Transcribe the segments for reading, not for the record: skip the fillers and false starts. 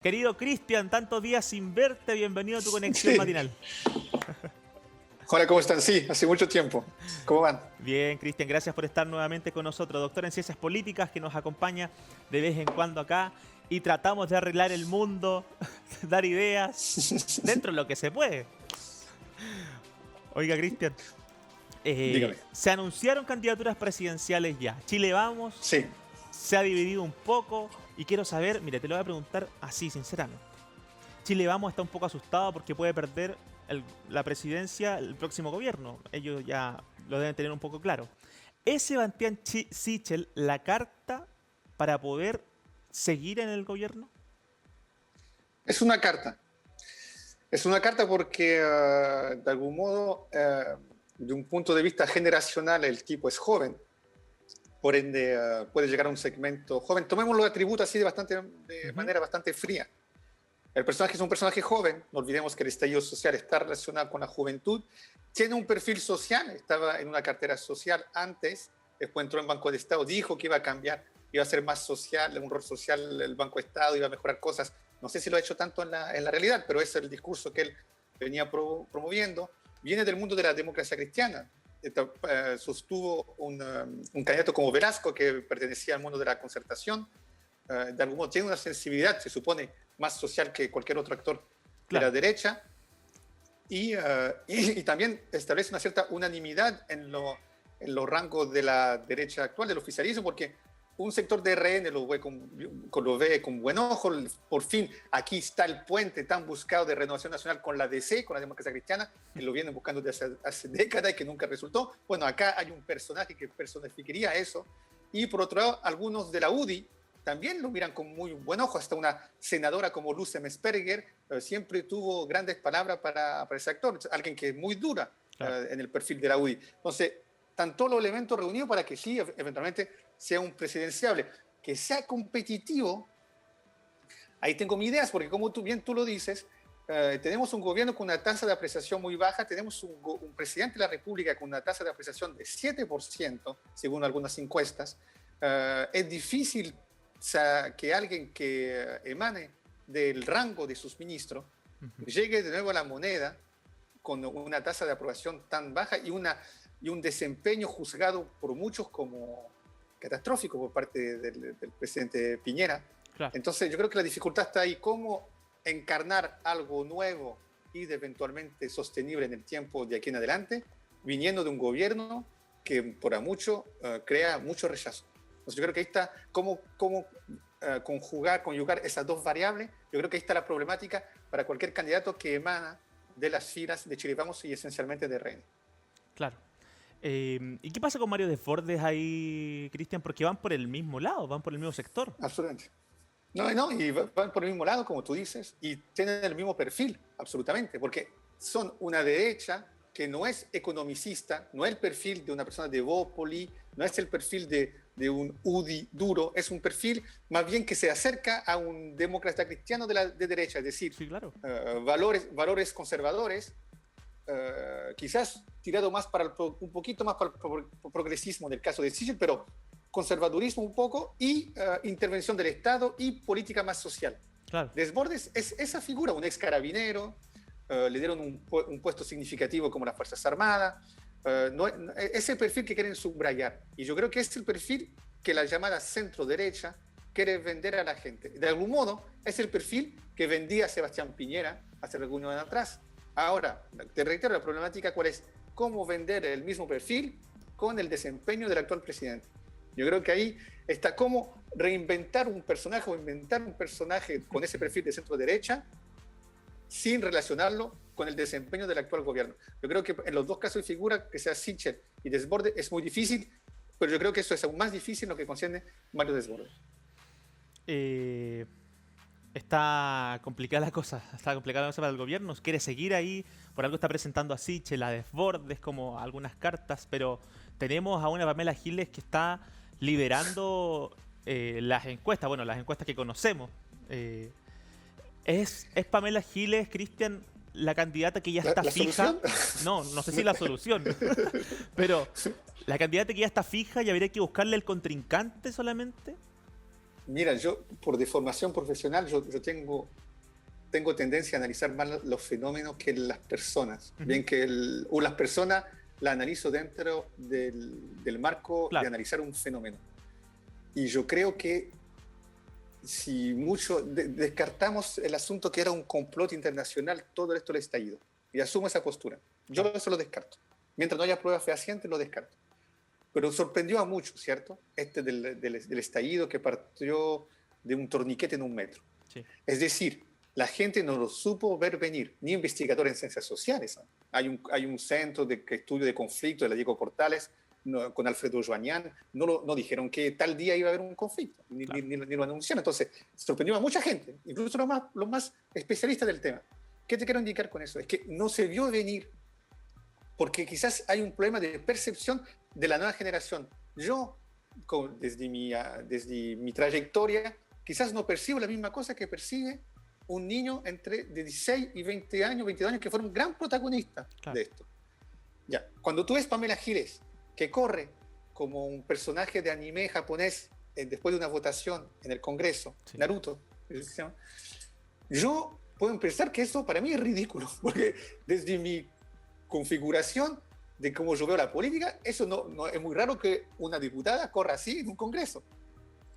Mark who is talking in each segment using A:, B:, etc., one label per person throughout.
A: Querido Cristian, tantos días sin verte, bienvenido a tu conexión
B: Sí.
A: matinal.
B: Hola, ¿cómo están? Sí, hace mucho tiempo. ¿Cómo van?
A: Bien, Cristian, gracias por estar nuevamente con nosotros, doctor en Ciencias Políticas, que nos acompaña de vez en cuando acá y tratamos de arreglar el mundo, dar ideas, dentro de lo que se puede. Oiga, Cristian,
B: Dígame.
A: se anunciaron candidaturas presidenciales ya. Chile Vamos
B: Sí,
A: se ha dividido un poco y quiero saber, mire, te lo voy a preguntar así, sinceramente. Chile Vamos está un poco asustado porque puede perder la presidencia el próximo gobierno. Ellos ya lo deben tener un poco claro. ¿Es Sebastián Sichel la carta para poder seguir en el gobierno?
B: es una carta. Es una carta porque, de algún modo, de un punto de vista generacional, el tipo es joven. Por ende, puede llegar a un segmento joven. Tomemos los atributos así de manera bastante fría. El personaje es un personaje joven. No olvidemos que el estallido social está relacionado con la juventud. Tiene un perfil social. Estaba en una cartera social antes. Después entró en Banco de Estado. Dijo que iba a cambiar. Iba a ser más social, un rol social el Banco de Estado. Iba a mejorar cosas. No sé si lo ha hecho tanto en la realidad, pero ese es el discurso que él venía promoviendo. Viene del mundo de la democracia cristiana. Sostuvo un candidato como Velasco, que pertenecía al mundo de la concertación. De algún modo tiene una sensibilidad, se supone, más social que cualquier otro actor de la derecha, y también establece una cierta unanimidad en los rangos de la derecha actual, del oficialismo, porque un sector de RN lo ve con buen ojo. Por fin, aquí está el puente tan buscado de Renovación Nacional con la DC, con la democracia cristiana, que lo vienen buscando desde hace décadas y que nunca resultó. Bueno, acá hay un personaje que personificaría eso. Y por otro lado, algunos de la UDI también lo miran con muy buen ojo. Hasta una senadora como Luz Messberger siempre tuvo grandes palabras para ese actor, alguien que es muy dura, claro, en el perfil de la UDI. Entonces, están todos los elementos reunidos para que sí, eventualmente, sea un presidenciable. Que sea competitivo, ahí tengo mis ideas, porque como tú lo dices, tenemos un gobierno con una tasa de apreciación muy baja, tenemos un presidente de la República con una tasa de apreciación de 7%, según algunas encuestas. Es difícil que alguien que emane del rango de sus ministros llegue de nuevo a la moneda con una tasa de aprobación tan baja y un desempeño juzgado por muchos como catastrófico por parte del presidente Piñera. Claro. Entonces yo creo que la dificultad está ahí, cómo encarnar algo nuevo y eventualmente sostenible en el tiempo de aquí en adelante, viniendo de un gobierno que por a mucho crea mucho rechazo. Entonces yo creo que ahí está cómo conyugar esas dos variables. Yo creo que ahí está la problemática para cualquier candidato que emana de las filas de Chile Vamos y esencialmente de RN.
A: Claro. ¿Y qué pasa con Mario Desbordes ahí, Cristian? Porque van por el mismo lado, van por el mismo sector.
B: Absolutamente. Y van por el mismo lado, como tú dices, y tienen el mismo perfil, absolutamente, porque son una derecha que no es economicista, no es el perfil de una persona de Bópoli, no es el perfil de un UDI duro, es un perfil más bien que se acerca a un demócrata cristiano de derecha, es decir,
A: sí, claro,
B: valores conservadores, quizás tirado más un poquito más para el progresismo del caso de Sichel, pero conservadurismo un poco y intervención del Estado y política más social.
A: Claro.
B: Desbordes es esa figura, un ex carabinero, le dieron un puesto significativo como las Fuerzas Armadas, ese perfil que quieren subrayar. Y yo creo que es el perfil que la llamada centro-derecha quiere vender a la gente. De algún modo, es el perfil que vendía Sebastián Piñera hace algunos años atrás. Ahora, te reitero, la problemática cuál es: cómo vender el mismo perfil con el desempeño del actual presidente. Yo creo que ahí está cómo reinventar un personaje o inventar un personaje con ese perfil de centro-derecha sin relacionarlo con el desempeño del actual gobierno. Yo creo que en los dos casos de figura, que sea Sichel y Desbordes, es muy difícil, pero yo creo que eso es aún más difícil en lo que concierne Mario Desbordes.
A: Está complicada la cosa para el gobierno. Quiere seguir ahí, por algo está presentando a Sichel, a Desbordes, como algunas cartas, pero tenemos a una Pamela Giles que está liderando las encuestas, bueno, las encuestas que conocemos. ¿Es Pamela Giles, Cristian, la candidata que ya está fija? No sé si la solución, pero la candidata que ya está fija y habría que buscarle el contrincante solamente.
B: Mira, yo por deformación profesional, yo tengo tendencia a analizar más los fenómenos que las personas. Bien que o las personas la analizo dentro del marco de
A: Claro,
B: analizar un fenómeno. Y yo creo que si mucho descartamos el asunto que era un complot internacional, todo esto le estallido. Y asumo esa postura. Yo
A: claro.
B: eso lo descarto. Mientras no haya pruebas fehacientes, lo descarto. Pero sorprendió a muchos, ¿cierto? Del estallido que partió de un torniquete en un metro.
A: Sí,
B: Es decir, la gente no lo supo ver venir, ni investigadores en ciencias sociales, ¿no? Hay un centro de estudio de conflicto de la Diego Portales con Alfredo Joañán, no dijeron que tal día iba a haber un conflicto,
A: claro.
B: ni lo anunciaron. Entonces, sorprendió a mucha gente, incluso los más especialistas del tema. ¿Qué te quiero indicar con eso? Es que no se vio venir porque quizás hay un problema de percepción de la nueva generación. Yo, desde mi trayectoria, quizás no percibo la misma cosa que percibe un niño de 16 y 20 años, 22 años, que fueron un gran protagonista
A: Claro.
B: de esto. Ya, cuando tú ves Pamela Giles, que corre como un personaje de anime japonés después de una votación en el Congreso,
A: Sí.
B: Naruto, yo puedo pensar que eso para mí es ridículo, porque desde mi configuración de cómo yo veo la política, eso no es muy raro que una diputada corra así en un Congreso.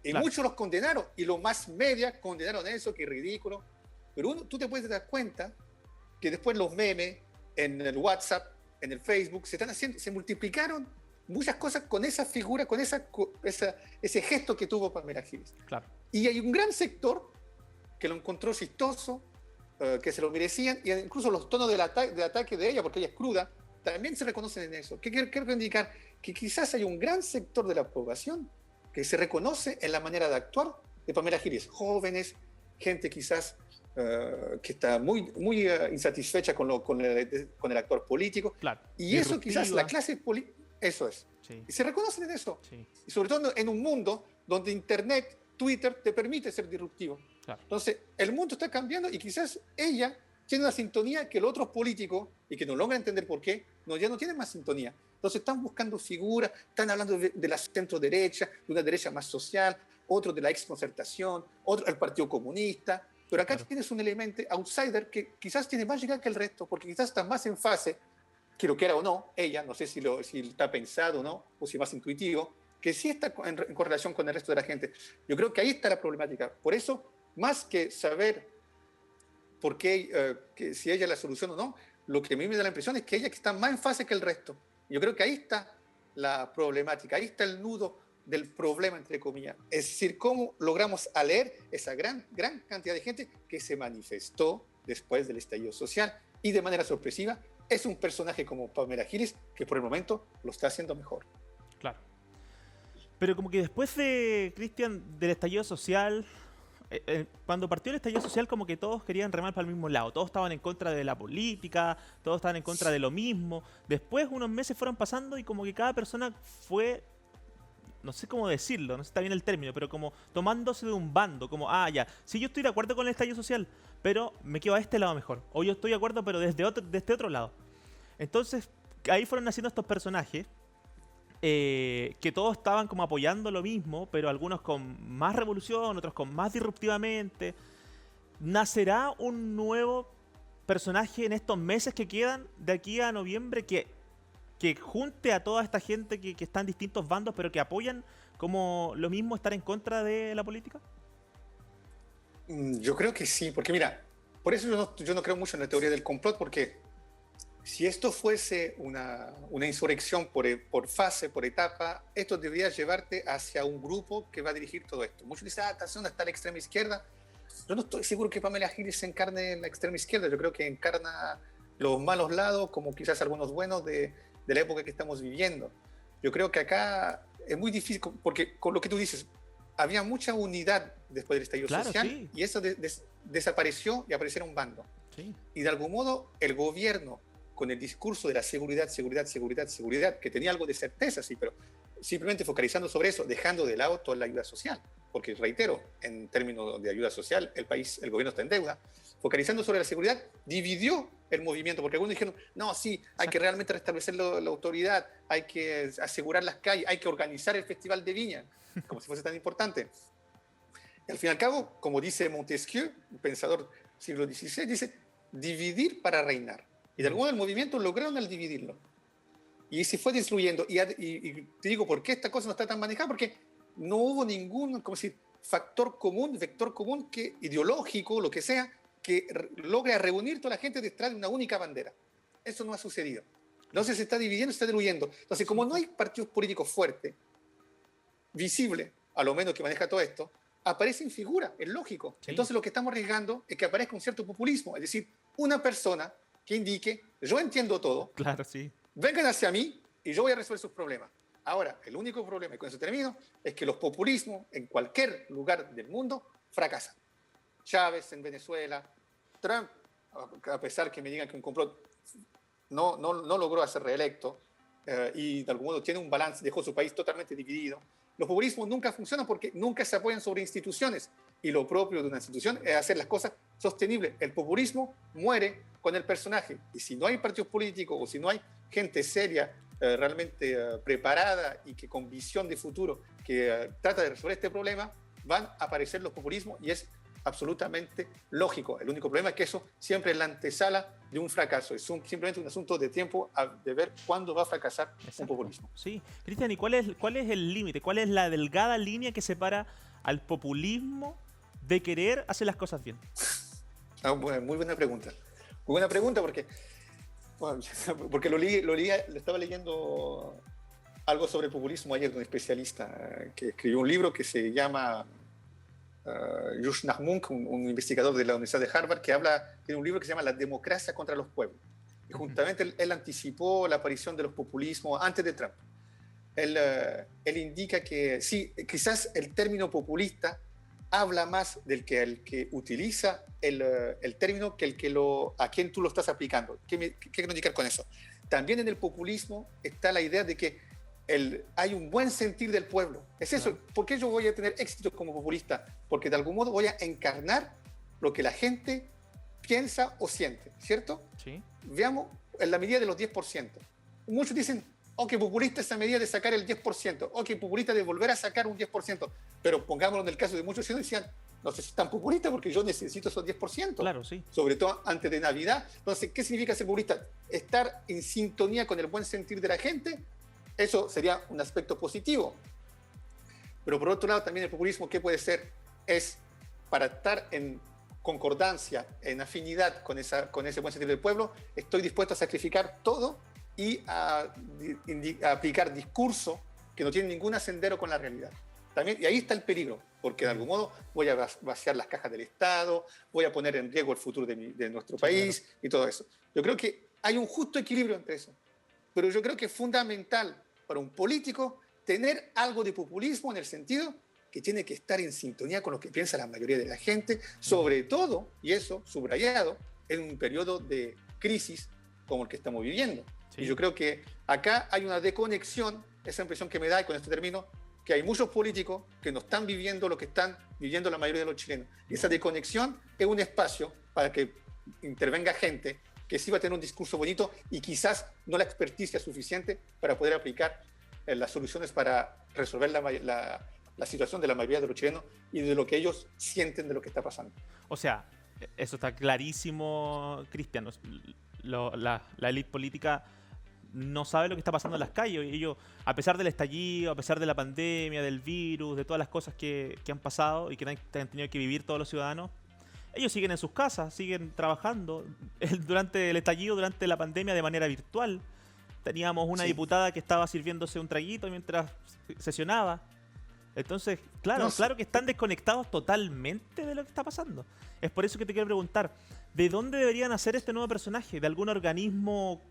B: Y
A: Claro.
B: muchos los condenaron, y los más media condenaron eso, que es ridículo. Pero tú te puedes dar cuenta que después los memes en el WhatsApp, en el Facebook, se multiplicaron muchas cosas con esa figura, con ese gesto que tuvo Pamela Giles.
A: Claro.
B: Y hay un gran sector que lo encontró chistoso, que se lo merecían, y incluso los tonos de ataque de ella, porque ella es cruda, también se reconocen en eso. ¿Qué quiero indicar? Que quizás hay un gran sector de la población que se reconoce en la manera de actuar de Pamela Giles. Jóvenes, gente quizás que está muy insatisfecha con el actor político.
A: Claro.
B: Y eso
A: Disruptiva.
B: quizás la clase política, eso es.
A: Sí,
B: Y se reconocen en eso.
A: sí,
B: Y sobre todo en un mundo donde Internet, Twitter, te permite ser disruptivo.
A: claro.
B: Entonces, el mundo está cambiando y quizás ella tiene una sintonía que los otros políticos, y que no logran entender por qué, ya no tienen más sintonía. Entonces están buscando figuras, están hablando de la centro derecha, de una derecha más social, otro de la exconcertación, otro del Partido Comunista. Pero acá
A: Claro.
B: tienes un elemento outsider que quizás tiene más llegada que el resto, porque quizás está más en fase, que lo quiera o no, ella, no sé si está pensado o no, o si más intuitivo, que sí está en correlación con el resto de la gente. Yo creo que ahí está la problemática. Por eso, más que saber por qué, si ella es la solución o no, lo que a mí me da la impresión es que ella está más en fase que el resto. Yo creo que ahí está la problemática, ahí está el nudo del problema, entre comillas. Es decir, cómo logramos leer esa gran cantidad de gente que se manifestó después del estallido social y de manera sorpresiva es un personaje como Pamela Giles que por el momento lo está haciendo mejor.
A: Claro. Pero como que después de, Cristian, del estallido social, cuando partió el estallido social como que todos querían remar para el mismo lado, todos estaban en contra de la política, todos estaban en contra de lo mismo. Después unos meses fueron pasando y como que cada persona fue, no sé cómo decirlo, no sé si está bien el término, pero como tomándose de un bando, como, ah, ya, sí, yo estoy de acuerdo con el estallido social, pero me quedo a este lado mejor. O yo estoy de acuerdo, pero desde este otro lado. Entonces, ahí fueron naciendo estos personajes que todos estaban como apoyando lo mismo, pero algunos con más revolución, otros con más disruptivamente. ¿Nacerá un nuevo personaje en estos meses que quedan de aquí a noviembre que junte a toda esta gente que está en distintos bandos, pero que apoyan como lo mismo estar en contra de la política?
B: Yo creo que sí, porque mira, por eso yo no creo mucho en la teoría del complot, porque si esto fuese una insurrección por fase, por etapa, esto debería llevarte hacia un grupo que va a dirigir todo esto. Muchos dicen, ¿dónde está la extrema izquierda? Yo no estoy seguro que Pamela Giles se encarne en la extrema izquierda. Yo creo que encarna los malos lados, como quizás algunos buenos de la época que estamos viviendo. Yo creo que acá es muy difícil, porque con lo que tú dices, había mucha unidad después del estallido
A: Claro,
B: social,
A: sí.
B: y eso desapareció y aparecieron bandos.
A: Sí,
B: Y de algún modo el gobierno, con el discurso de la seguridad, que tenía algo de certeza, sí, pero simplemente focalizando sobre eso, dejando de lado toda la ayuda social, porque reitero, en términos de ayuda social, el gobierno está en deuda, focalizando sobre la seguridad, dividió el movimiento, porque algunos dijeron, no, sí, hay que realmente restablecer la autoridad, hay que asegurar las calles, hay que organizar el Festival de Viña, como si fuese tan importante. Y al fin y al cabo, como dice Montesquieu, un pensador del siglo XVI, dice dividir para reinar. Y de algún modo el movimiento lograron al dividirlo. Y se fue destruyendo. Y te digo, ¿por qué esta cosa no está tan manejada? Porque no hubo ningún, como decir, factor común, vector común, ideológico, lo que sea, que logre reunir toda la gente detrás de una única bandera. Eso no ha sucedido. Entonces se está dividiendo, se está diluyendo. Entonces, como no hay partidos políticos fuertes, visibles, a lo menos que maneja todo esto, aparecen figuras, es lógico. Sí. Entonces lo que estamos arriesgando es que aparezca un cierto populismo, es decir, una persona que indique, yo entiendo todo,
A: claro, sí.
B: Vengan hacia mí y yo voy a resolver sus problemas. Ahora, el único problema, y con eso termino, es que los populismos en cualquier lugar del mundo fracasan. Chávez en Venezuela, Trump, a pesar que me digan que un complot no logró ser reelecto y de algún modo tiene un balance, dejó su país totalmente dividido. Los populismos nunca funcionan porque nunca se apoyan sobre instituciones y lo propio de una institución es hacer las cosas sostenibles. El populismo muere con el personaje y si no hay partidos políticos o si no hay gente seria, realmente preparada y que con visión de futuro que trata de resolver este problema, van a aparecer los populismos y es absolutamente lógico. El único problema es que eso siempre es la antesala de un fracaso. Es simplemente un asunto de tiempo de ver cuándo va a fracasar un populismo.
A: Sí. Cristian, ¿y cuál es el límite? ¿Cuál es la delgada línea que separa al populismo de querer hacer las cosas bien?
B: Muy buena pregunta. Muy buena pregunta porque lo estaba leyendo algo sobre populismo ayer de un especialista que escribió un libro que se llama Josh Nahmunk, un investigador de la Universidad de Harvard, que tiene un libro que se llama La democracia contra los pueblos. Y justamente él anticipó la aparición de los populismos antes de Trump. Él indica que sí, quizás el término populista habla más del que el que utiliza el término que a quien tú lo estás aplicando. ¿Qué quiero indicar con eso? También en el populismo está la idea de que hay un buen sentir del pueblo. Es eso. ¿Por qué yo voy a tener éxito como populista? Porque de algún modo voy a encarnar lo que la gente piensa o siente, ¿cierto?
A: Sí.
B: Veamos en la medida de los 10%. Muchos dicen, ok, populista es la medida de sacar el 10%, ok, populista de volver a sacar un 10%, pero pongámoslo en el caso de muchos ciudadanos decían, no sé si es tan populista porque yo necesito esos 10%.
A: Claro, sí.
B: Sobre todo antes de Navidad. Entonces, ¿qué significa ser populista? Estar en sintonía con el buen sentir de la gente. Eso sería un aspecto positivo. Pero por otro lado, también el populismo, ¿qué puede ser? Es para estar en concordancia, en afinidad con ese buen sentir del pueblo, estoy dispuesto a sacrificar todo y a aplicar discurso que no tiene ningún sendero con la realidad. También, y ahí está el peligro, porque de algún modo voy a vaciar las cajas del Estado, voy a poner en riesgo el futuro de nuestro país, claro, y todo eso. Yo creo que hay un justo equilibrio entre eso. Pero yo creo que es fundamental para un político tener algo de populismo en el sentido que tiene que estar en sintonía con lo que piensa la mayoría de la gente, sobre todo, y eso subrayado, en un periodo de crisis como el que estamos viviendo. Sí. Y yo creo que acá hay una desconexión, esa impresión que me da, y con esto termino, que hay muchos políticos que no están viviendo lo que están viviendo la mayoría de los chilenos. Y esa desconexión es un espacio para que intervenga gente que sí va a tener un discurso bonito y quizás no la experticia suficiente para poder aplicar las soluciones para resolver la situación de la mayoría de los chilenos y de lo que ellos sienten de lo que está pasando.
A: O sea, eso está clarísimo, Cristian. La élite política no sabe lo que está pasando en las calles. Ellos, a pesar del estallido, a pesar de la pandemia, del virus, de todas las cosas que han pasado y que han tenido que vivir todos los ciudadanos, ellos siguen en sus casas, siguen trabajando. Durante el estallido, durante la pandemia, de manera virtual. Teníamos una diputada que estaba sirviéndose un traguito mientras sesionaba. Entonces, claro que están desconectados totalmente de lo que está pasando. Es por eso que te quiero preguntar, ¿de dónde deberían hacer este nuevo personaje? ¿De algún organismo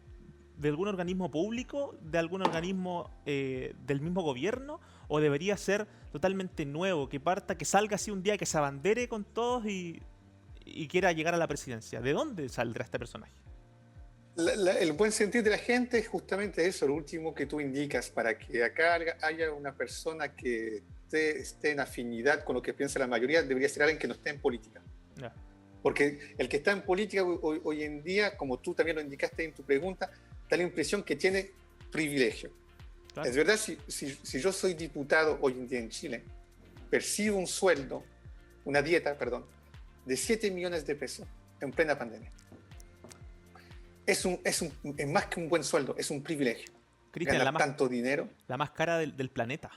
A: público? ¿De algún organismo del mismo gobierno? ¿O debería ser totalmente nuevo, que parta, que salga así un día, que se abandere con todos y quiera llegar a la presidencia? ¿De dónde saldrá este personaje?
B: El buen sentir de la gente es justamente eso, lo último que tú indicas, para que acá haya una persona que esté en afinidad con lo que piensa la mayoría, debería ser alguien que no esté en política. Yeah. Porque el que está en política hoy en día, como tú también lo indicaste en tu pregunta, da la impresión que tiene privilegio. Claro. Es verdad, si yo soy diputado hoy en día en Chile, percibo un sueldo una dieta, perdón, de 7 millones de pesos en plena pandemia. Es más que un buen sueldo, es un privilegio.
A: Cristian,
B: Ganar tanto dinero.
A: La más cara del planeta.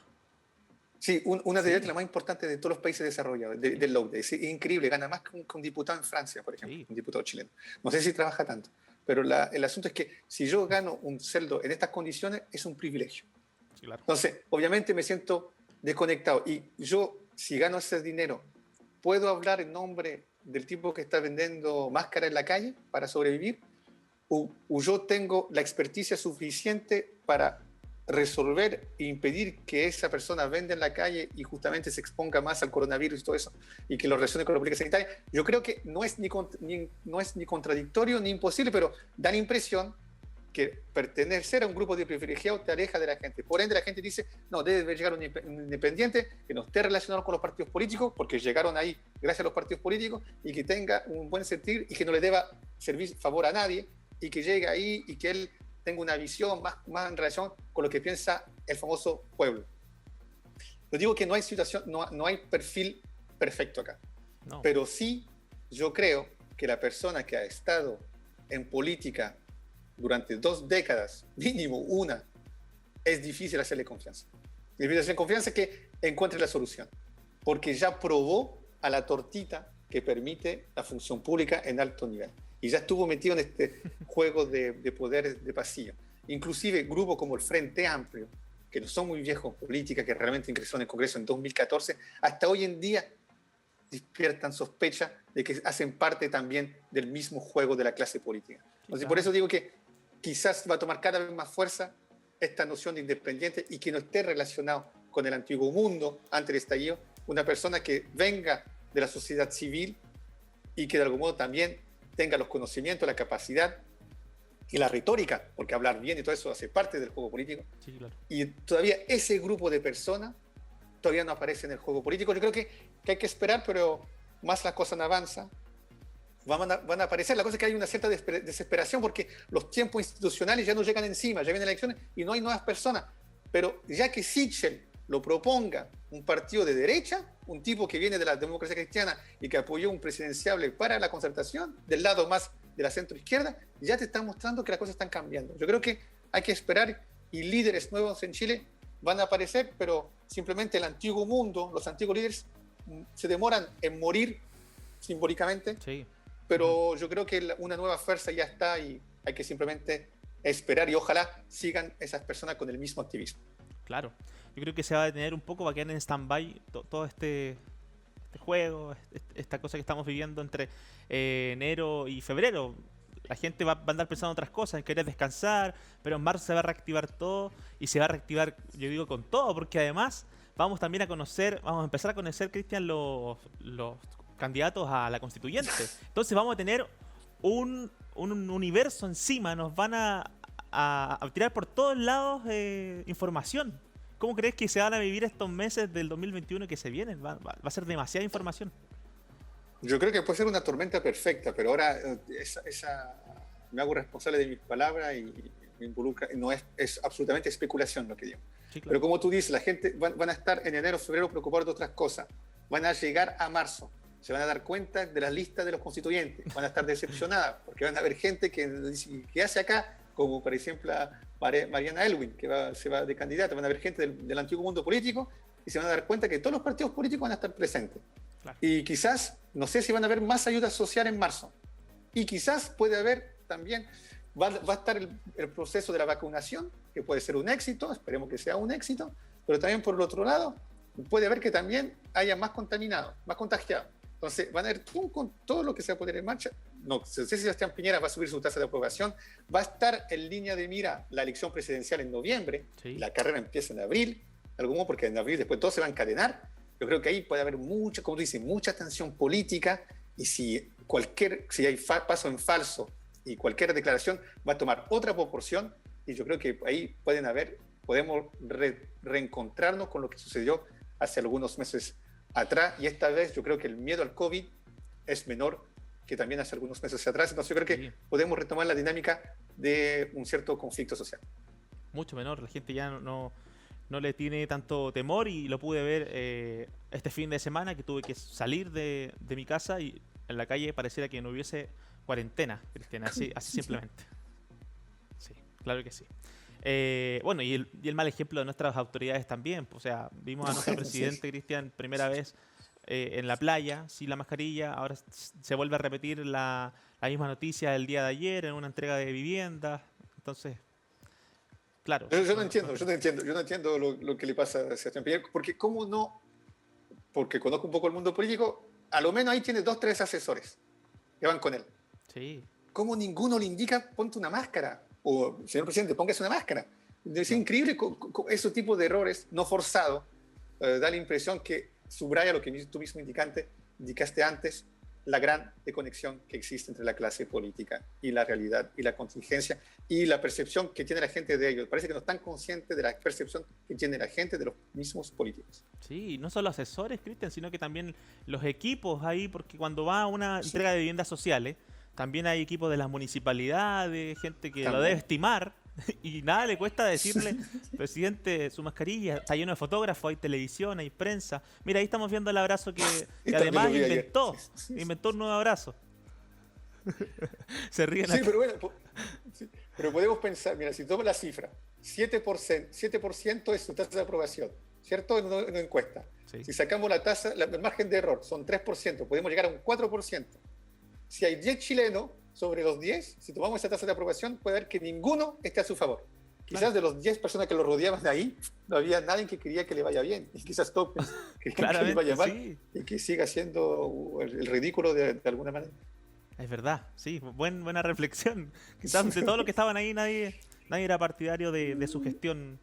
B: Sí, una de las más importantes de todos los países desarrollados, del Louvre. Es increíble, gana más que un diputado en Francia, por ejemplo,
A: Sí.
B: un diputado chileno. No sé si trabaja tanto, pero el asunto es que si yo gano un sueldo en estas condiciones, es un privilegio.
A: Sí, claro.
B: Entonces, obviamente me siento desconectado. Y yo, si gano ese dinero, ¿puedo hablar en nombre del tipo que está vendiendo máscara en la calle para sobrevivir? ¿O yo tengo la experticia suficiente para resolver e impedir que esa persona venda en la calle y justamente se exponga más al coronavirus y todo eso, y que lo relacione con la política sanitaria? Yo creo que no es ni contradictorio ni imposible, pero da la impresión que pertenecer a un grupo de privilegiados te aleja de la gente. Por ende, la gente dice, no, debe llegar un independiente que no esté relacionado con los partidos políticos, porque llegaron ahí gracias a los partidos políticos, y que tenga un buen sentir y que no le deba servir favor a nadie, y que llegue ahí y que él tenga una visión más en relación con lo que piensa el famoso pueblo. Yo digo que no hay situación, no hay perfil perfecto acá. No. Pero sí, yo creo que la persona que ha estado en política durante 2 décadas, mínimo una, es difícil hacerle confianza. Es difícil hacerle confianza que encuentre la solución, porque ya probó a la tortita que permite la función pública en alto nivel. Y ya estuvo metido en este juego de poder de pasillo. Inclusive grupos como el Frente Amplio, que no son muy viejos en política, que realmente ingresó en el Congreso en 2014, hasta hoy en día despiertan sospecha de que hacen parte también del mismo juego de la clase política. Entonces, por eso digo que quizás va a tomar cada vez más fuerza esta noción de independiente y que no esté relacionado con el antiguo mundo antes del estallido, una persona que venga de la sociedad civil y que de algún modo también tenga los conocimientos, la capacidad y la retórica, porque hablar bien y todo eso hace parte del juego político. Sí, claro. Y todavía ese grupo de personas todavía no aparece en el juego político. Yo creo que hay que esperar, pero más las cosas no avanzan, van a aparecer. La cosa es que hay una cierta desesperación porque los tiempos institucionales ya no llegan encima, ya vienen elecciones y no hay nuevas personas. Pero ya que Sichel lo proponga un partido de derecha, un tipo que viene de la democracia cristiana y que apoyó un presidenciable para la concertación, del lado más de la centro-izquierda, ya te están mostrando que las cosas están cambiando. Yo creo que hay que esperar y líderes nuevos en Chile van a aparecer, pero simplemente el antiguo mundo, los antiguos líderes se demoran en morir simbólicamente, sí. Pero yo creo que una nueva fuerza ya está y hay que simplemente esperar y ojalá sigan esas personas con el mismo activismo.
A: Claro, yo creo que se va a detener un poco, va a quedar en stand-by todo este juego, esta cosa que estamos viviendo entre enero y febrero. La gente va a andar pensando en otras cosas, en querer descansar, pero en marzo se va a reactivar todo y se va a reactivar, yo digo, con todo, porque además vamos también a empezar a conocer, Cristian, los candidatos a la constituyente. Entonces vamos a tener un universo encima, nos van a tirar por todos lados información. ¿Cómo crees que se van a vivir estos meses del 2021 que se vienen? Va a ser demasiada información.
B: Yo creo que puede ser una tormenta perfecta, pero ahora me hago responsable de mis palabras y me involucra. No es absolutamente especulación lo que digo. Sí, claro. Pero como tú dices, la gente van a estar en enero, febrero preocupados de otras cosas. Van a llegar a marzo. Se van a dar cuenta de la lista de los constituyentes. Van a estar decepcionadas porque van a haber gente que dice, ¿qué hace acá? Como por ejemplo Mariana Elwin, que se va de candidata. Van a haber gente del antiguo mundo político y se van a dar cuenta que todos los partidos políticos van a estar presentes. Claro. Y quizás, no sé si van a haber más ayuda social en marzo. Y quizás puede haber también, va a estar el proceso de la vacunación, que puede ser un éxito, esperemos que sea un éxito, pero también por el otro lado, puede haber que también haya más contaminados, más contagiados. Entonces, van a ver con todo lo que se va a poner en marcha. No sé si Sebastián Piñera va a subir su tasa de aprobación. Va a estar en línea de mira la elección presidencial en noviembre. Sí. La carrera empieza en abril, porque en abril después todo se va a encadenar. Yo creo que ahí puede haber mucha, como tú dices, mucha tensión política y si hay paso en falso y cualquier declaración va a tomar otra proporción y yo creo que ahí podemos reencontrarnos con lo que sucedió hace algunos meses atrás y esta vez yo creo que el miedo al COVID es menor que también hace algunos meses atrás, entonces yo creo que podemos retomar la dinámica de un cierto conflicto social.
A: Mucho menor, la gente ya no no le tiene tanto temor y lo pude ver este fin de semana que tuve que salir de mi casa y en la calle pareciera que no hubiese cuarentena, Cristian, así simplemente. Sí, claro que sí. Bueno, y el mal ejemplo de nuestras autoridades también. O sea, vimos a nuestro presidente,
B: Sí.
A: Cristian, primera vez en la playa, sin la mascarilla. Ahora se vuelve a repetir la misma noticia del día de ayer en una entrega de viviendas. Entonces, claro,
B: Yo no entiendo, yo no entiendo lo que le pasa a Sebastián Piñera, porque cómo no, porque conozco un poco el mundo político, a lo menos ahí tiene 2, 3 asesores que van con él.
A: sí,
B: ¿Cómo ninguno le indica ponte una máscara? O, señor presidente, póngase una máscara. Es
A: claro.
B: increíble ese tipo de errores no forzados. Da la impresión que subraya lo que tú mismo indicaste antes, la gran desconexión que existe entre la clase política y la realidad y la contingencia y la percepción que tiene la gente de ellos. Parece que no están conscientes de la percepción que tiene la gente de los mismos políticos.
A: Sí, no solo asesores, Cristian, sino que también los equipos ahí, porque cuando va a una
B: Sí,
A: entrega de viviendas sociales, también hay equipos de las municipalidades, gente que lo debe
B: también.
A: estimar, y nada le cuesta decirle, presidente, su mascarilla, está lleno de fotógrafos, hay televisión, hay prensa. Mira, ahí estamos viendo el abrazo
B: Y
A: que
B: también lo
A: además
B: vi ayer. Sí,
A: inventó un nuevo abrazo. Se ríen
B: sí,
A: acá.
B: pero bueno, sí, pero podemos pensar, mira, si tomas la cifra, 7% es su tasa de aprobación, ¿cierto? En una encuesta.
A: Sí,
B: Si sacamos la tasa, el margen de error son 3%, podemos llegar a un 4%. Si hay 10 chilenos sobre los 10, si tomamos esa tasa de aprobación, puede haber que ninguno esté a su favor.
A: claro,
B: Quizás de los 10 personas que lo rodeaban de ahí, no había nadie que quería que le vaya bien. Y quizás todos querían que le
A: claramente,
B: vaya mal
A: sí.
B: y que siga siendo el ridículo de alguna manera.
A: Es verdad, sí, buena reflexión. Quizás de todos los que estaban ahí nadie era partidario de su gestión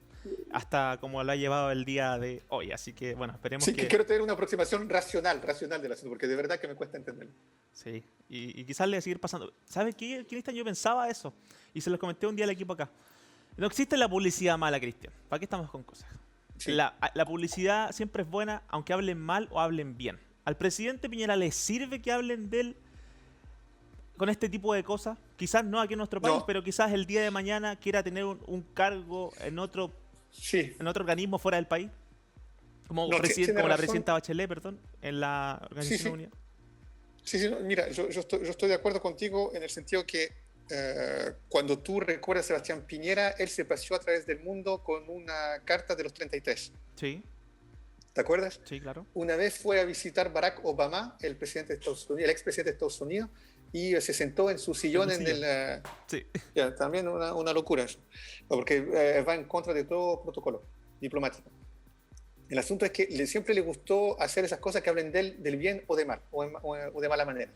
A: hasta como lo ha llevado el día de hoy. Así que bueno, esperemos
B: Sí, que
A: que
B: quiero tener una aproximación racional del asunto, porque de verdad que me cuesta entenderlo.
A: sí. Y quizás le va a seguir pasando. ¿Sabes qué, Cristian? Yo pensaba eso. Y se los comenté un día al equipo acá. No existe la publicidad mala, Cristian. ¿Para qué estamos con cosas?
B: Sí,
A: La publicidad siempre es buena, aunque hablen mal o hablen bien. Al presidente Piñera le sirve que hablen de él con este tipo de cosas. Quizás no aquí en nuestro país,
B: no,
A: pero quizás el día de mañana quiera tener un cargo
B: sí,
A: en otro organismo fuera del país. Como,
B: no, tiene
A: como la
B: razón.
A: presidenta Bachelet, perdón, en la
B: Sí,
A: Organización de
B: sí,
A: Unidad.
B: sí, sí, no, mira, yo estoy de acuerdo contigo en el sentido que cuando tú recuerdas a Sebastián Piñera, él se paseó a través del mundo con una carta de los 33.
A: Sí,
B: ¿Te acuerdas?
A: sí, claro.
B: Una vez fue a visitar Barack Obama, el presidente de Estados Unidos, el expresidente de Estados Unidos, y se sentó en su
A: En
B: sillón
A: un
B: en
A: sillón.
B: el...
A: Sí,
B: ya, también una locura eso, porque va en contra de todo protocolo diplomático. El asunto es que siempre le gustó hacer esas cosas que hablen de él, del bien o de mal, o de mala manera.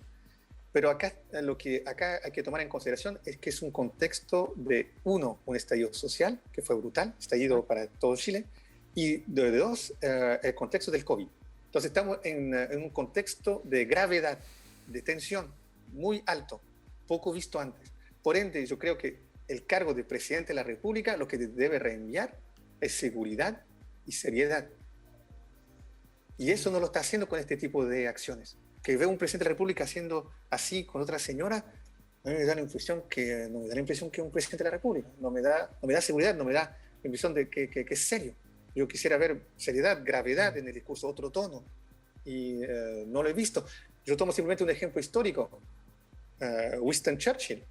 B: Pero acá lo que acá hay que tomar en consideración es que es un contexto de, uno, un estallido social, que fue brutal, estallido para todo Chile, y de dos, el contexto del COVID. Entonces estamos en un contexto de gravedad, de tensión, muy alto, poco visto antes. Por ende, yo creo que el cargo de presidente de la República lo que debe reenviar es seguridad y seriedad. Y
A: sí,
B: eso no lo está haciendo con este tipo de acciones. Que veo un presidente de la República haciendo así con otra señora, a mí me da la impresión que no me da la impresión que es un presidente de la República. No me da seguridad, no me da la impresión de que es serio. Yo quisiera ver seriedad, gravedad
A: mm,
B: en el discurso, otro tono. Y no lo he visto. Yo tomo simplemente un ejemplo histórico. Winston Churchill,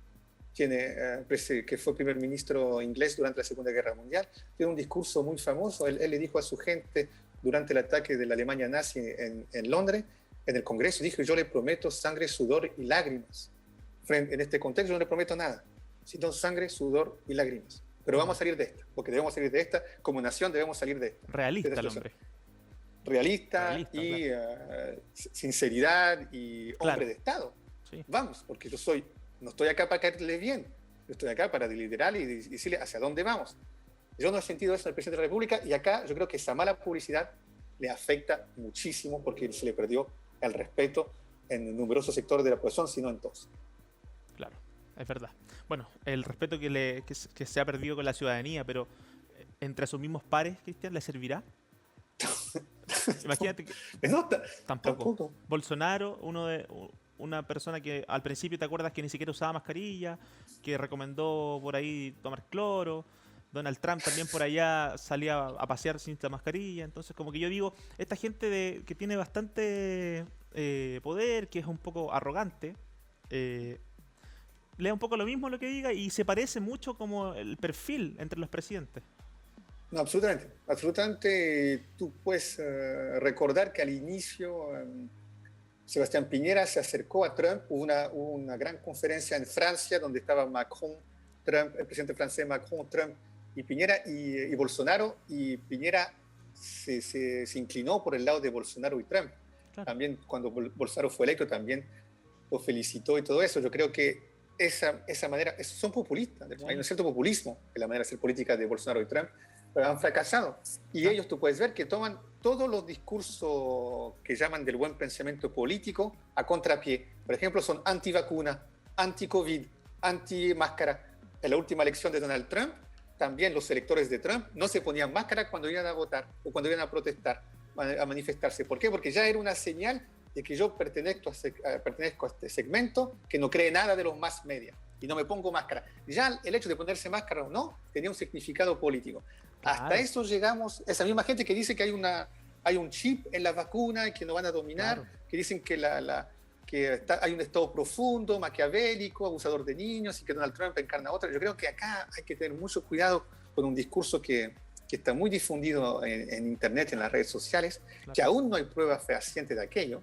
B: que fue primer ministro inglés durante la Segunda Guerra Mundial, tiene un discurso muy famoso. Él le dijo a su gente durante el ataque de la Alemania nazi en Londres, en el Congreso, dijo: yo le prometo sangre, sudor y lágrimas. En este contexto no le prometo nada, sino sangre, sudor y lágrimas. Pero
A: mm.
B: vamos a salir de esta, porque debemos salir de esta, como nación debemos salir de
A: Realista
B: esta
A: el
B: situación.
A: hombre.
B: Realista
A: Realista, claro.
B: y sinceridad y
A: Claro,
B: hombre de Estado.
A: sí.
B: Vamos, porque no estoy acá para caerle bien, yo estoy acá para liderar y decirle hacia dónde vamos. Yo no he sentido eso en el presidente de la República y acá yo creo que esa mala publicidad le afecta muchísimo porque se le perdió el respeto en numerosos sectores de la población, sino en todos.
A: Claro, es verdad. Bueno, el respeto que se ha perdido con la ciudadanía, pero entre sus mismos pares, Cristian, ¿le servirá? Imagínate que
B: No,
A: tampoco.
B: tampoco.
A: Bolsonaro, una persona que al principio te acuerdas que ni siquiera usaba mascarilla, que recomendó por ahí tomar cloro, Donald Trump también por allá salía a pasear sin esta mascarilla. Entonces, como que yo digo, esta gente que tiene bastante poder, que es un poco arrogante, le da un poco lo mismo lo que diga y se parece mucho como el perfil entre los presidentes.
B: No, absolutamente. Absolutamente. Tú puedes recordar que al inicio Sebastián Piñera se acercó a Trump. Hubo una gran conferencia en Francia donde estaba Macron, Trump, el presidente francés Macron, Trump y Piñera y Bolsonaro. Y Piñera se inclinó por el lado de Bolsonaro y Trump. Claro. También cuando Bolsonaro fue electo también lo felicitó y todo eso. Yo creo que esa manera, son populistas. Sí. Hay un cierto populismo en la manera de hacer política de Bolsonaro y Trump. Pero han fracasado. Y ellos, tú puedes ver que toman todos los discursos que llaman del buen pensamiento político a contrapié. Por ejemplo, son anti-vacuna, anti-COVID, anti-máscara. En la última elección de Donald Trump, también los electores de Trump no se ponían máscara cuando iban a votar o cuando iban a protestar, a manifestarse. ¿Por qué? Porque ya era una señal de que yo pertenezco a este segmento que no cree nada de los más media y no me pongo máscara. Ya el hecho de ponerse máscara o no tenía un significado político. Claro. Hasta eso llegamos, esa misma gente que dice que hay un chip en la vacuna y que no van a dominar, claro. Que dicen que, hay un estado profundo, maquiavélico, abusador de niños y que Donald Trump encarna otra. Yo creo que acá hay que tener mucho cuidado con un discurso que está muy difundido en Internet, en las redes sociales, claro. Que aún no hay pruebas fehacientes de aquello.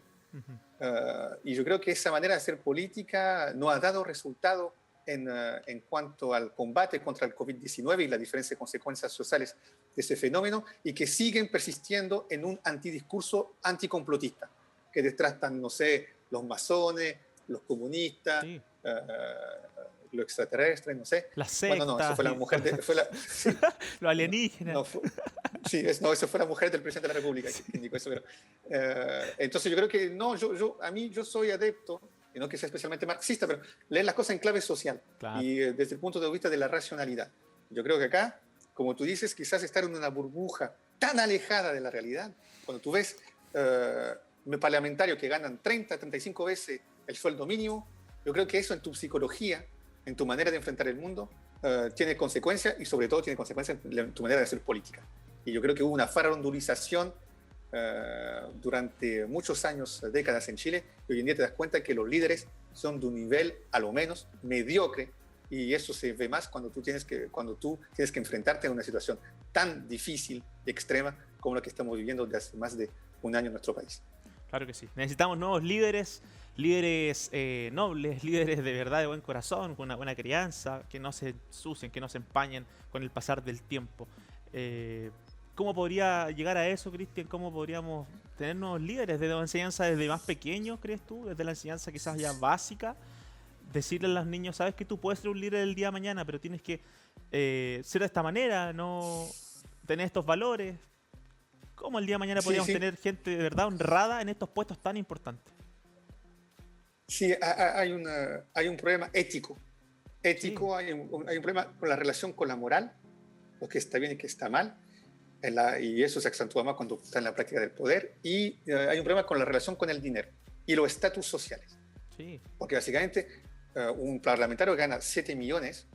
B: Y yo creo que esa manera de hacer política no ha dado resultado en cuanto al combate contra el COVID-19 y las diferentes consecuencias sociales de ese fenómeno, y que siguen persistiendo en un antidiscurso anticomplotista, que detrás están, no sé, los masones, los comunistas, sí. Los extraterrestres, no sé.
A: Las sectas.
B: Bueno, no, eso fue la mujer de... Sí.
A: Los alienígenas.
B: No, eso fue la mujer del presidente de la República que indicó eso. Pero, entonces yo creo que no, yo soy adepto, y no que sea especialmente marxista, pero leer las cosas en clave social, claro. Y desde el punto de vista de la racionalidad. Yo creo que acá, como tú dices, quizás estar en una burbuja tan alejada de la realidad, cuando tú ves parlamentarios que ganan 30, 35 veces el sueldo mínimo, yo creo que eso en tu psicología, en tu manera de enfrentar el mundo, tiene consecuencias, y sobre todo tiene consecuencias en tu manera de hacer política. Y yo creo que hubo una farandulización durante muchos años, décadas en Chile, y hoy en día te das cuenta que los líderes son de un nivel, a lo menos, mediocre, y eso se ve más cuando tú tienes que enfrentarte a una situación tan difícil y extrema como la que estamos viviendo desde hace más de un año en nuestro país.
A: Claro que sí. Necesitamos nuevos líderes nobles, líderes de verdad, de buen corazón, con una buena crianza, que no se ensucien, que no se empañen con el pasar del tiempo. ¿Cómo podría llegar a eso, Cristian? ¿Cómo podríamos tener nuevos líderes de la enseñanza desde más pequeños, crees tú? Desde la enseñanza quizás ya básica. Decirle a los niños, sabes que tú puedes ser un líder el día de mañana, pero tienes que ser de esta manera, no tener estos valores. ¿Cómo el día de mañana podríamos tener gente de verdad honrada en estos puestos tan importantes?
B: Sí, hay un problema ético. Sí. Hay un problema con la relación con la moral, lo que está bien y que está mal. Y eso se acentúa más cuando está en la práctica del poder. Y hay un problema con la relación con el dinero y los estatus sociales. Sí. Porque básicamente un parlamentario gana 7 millones,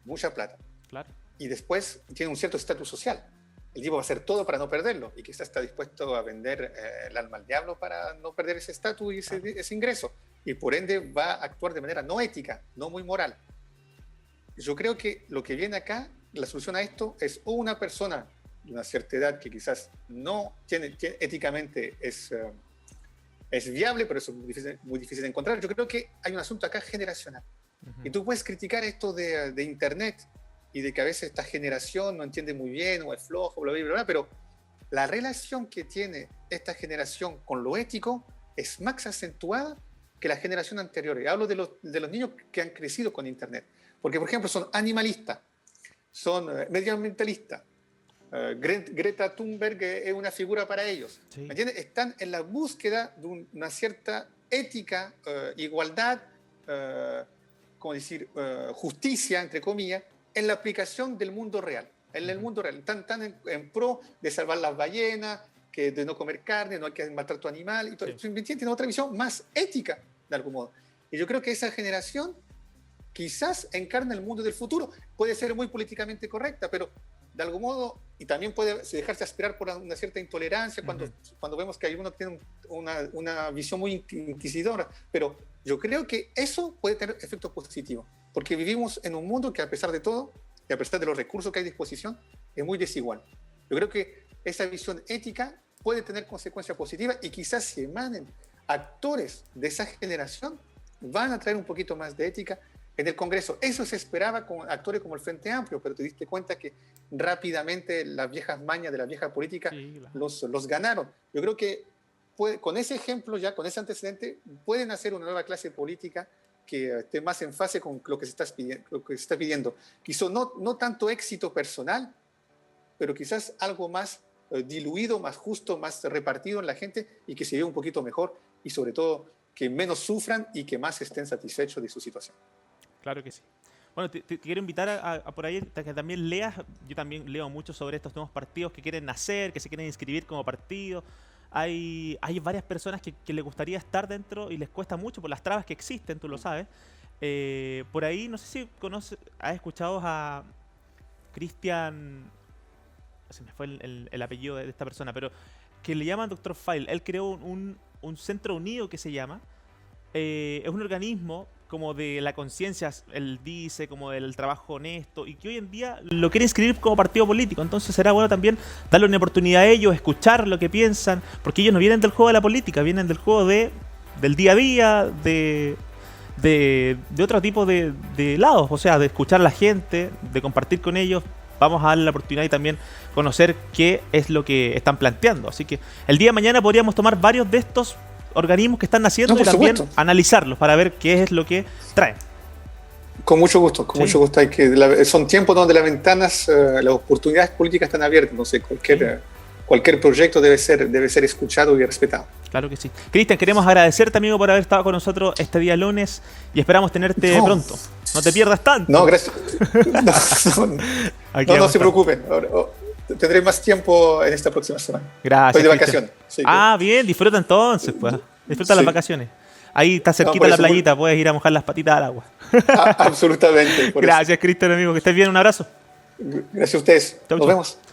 B: mucha plata. Claro. Y después tiene un cierto estatus social. El tipo va a hacer todo para no perderlo, y quizás está dispuesto a vender el alma al diablo para no perder ese estatus y ese ingreso. Y por ende va a actuar de manera no ética, no muy moral. Yo creo que lo que viene acá, la solución a esto, es o una persona de una cierta edad que quizás no tiene éticamente es viable, pero eso es muy difícil de encontrar. Yo creo que hay un asunto acá generacional. Uh-huh. Y tú puedes criticar esto de Internet y de que a veces esta generación no entiende muy bien o es flojo, bla, bla, bla, bla, pero la relación que tiene esta generación con lo ético es más acentuada que la generación anterior. Y hablo de los niños que han crecido con Internet. Porque, por ejemplo, son animalistas, son medioambientalistas. Greta Thunberg es una figura para ellos. Sí. ¿Me entiendes? Están en la búsqueda de una cierta ética, igualdad, ¿cómo decir? Justicia, entre comillas, en la aplicación del mundo real. En el mundo real. Están en pro de salvar las ballenas, de no comer carne, no hay que maltrato animal. Y todo. Sí. Tienen otra visión más ética, de algún modo. Y yo creo que esa generación quizás encarna el mundo del futuro. Puede ser muy políticamente correcta, pero de algún modo, y también puede dejarse aspirar por una cierta intolerancia cuando vemos que algunos tienen una visión muy inquisidora, pero yo creo que eso puede tener efectos positivos, porque vivimos en un mundo que a pesar de todo, y a pesar de los recursos que hay a disposición, es muy desigual. Yo creo que esa visión ética puede tener consecuencias positivas y quizás si emanen actores de esa generación, van a traer un poquito más de ética en el Congreso. Eso se esperaba con actores como el Frente Amplio, pero te diste cuenta que rápidamente las viejas mañas de la vieja política los ganaron. Yo creo que con ese ejemplo, ya con ese antecedente, pueden hacer una nueva clase política que esté más en fase con lo que se está pidiendo. Quizás no tanto éxito personal, pero quizás algo más diluido, más justo, más repartido en la gente y que se lleve un poquito mejor y sobre todo que menos sufran y que más estén satisfechos de su situación.
A: Claro que sí. Bueno, te quiero invitar a por ahí a que también leas. Yo también leo mucho sobre estos nuevos partidos que quieren nacer, que se quieren inscribir como partido. Hay varias personas que les gustaría estar dentro y les cuesta mucho por las trabas que existen, tú lo sabes. Por ahí, no sé si has escuchado a Cristian, se me fue el apellido de esta persona, pero que le llaman Dr. File. Él creó un centro unido que se llama. Es un organismo como de la conciencia, él dice, como del trabajo honesto, y que hoy en día lo quiere inscribir como partido político. Entonces será bueno también darle una oportunidad a ellos, escuchar lo que piensan, porque ellos no vienen del juego de la política, vienen del juego del día a día, de otro tipo de lados, o sea, de escuchar a la gente, de compartir con ellos. Vamos a darle la oportunidad y también conocer qué es lo que están planteando. Así que el día de mañana podríamos tomar varios de estos organismos que están naciendo y también analizarlos para ver qué es lo que traen.
B: Con mucho gusto, mucho gusto. Son tiempos donde las ventanas, las oportunidades políticas están abiertas, entonces cualquier proyecto debe ser escuchado y respetado.
A: Claro que sí. Cristian, queremos agradecerte, amigo, por haber estado con nosotros este día lunes y esperamos tenerte pronto. No te pierdas tanto.
B: No, gracias. No se preocupen. Tendré más tiempo en esta próxima semana.
A: Gracias.
B: Estoy de vacaciones.
A: Bien, disfruta entonces, pues. Disfruta las vacaciones. Ahí está cerquita la playita, puedes ir a mojar las patitas al agua.
B: Absolutamente.
A: Gracias, Cristian, amigo. Que estés bien, un abrazo.
B: Gracias a ustedes. Nos vemos.